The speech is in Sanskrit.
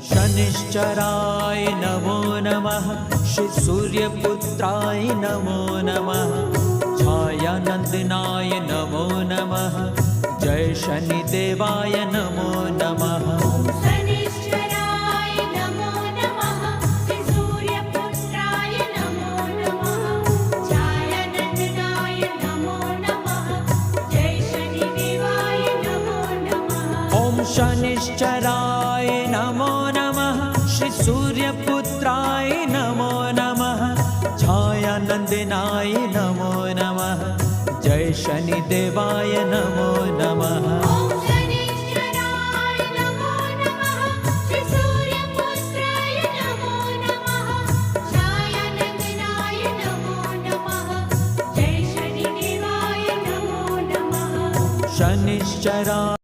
शनिश्चराय नमो नमः। श्री सूर्यपुत्राय नमो नमः। छायानंदनाय नमो नमः। जय शनिदेवाय नमो नमः। शनिश्चराय नमो नमः। श्री सूर्यपुत्राय नमो नमः। छायानंदनाय नमो नमः। जय शनिदेवाय नमो नमः। ॐ शनिश्चराय नमो नमः। श्री सूर्यपुत्राय नमो नमः। छायानंदनाय नमो नमः। जय शनिदेवाय नमो नमः। ॐ शनिश्चराय नमो नमः। श्री सूर्यपुत्राय नमो नमः। छायानंदनाय नमो नमः। जय शनिदेवाय नमो नमः। शनिश्चराय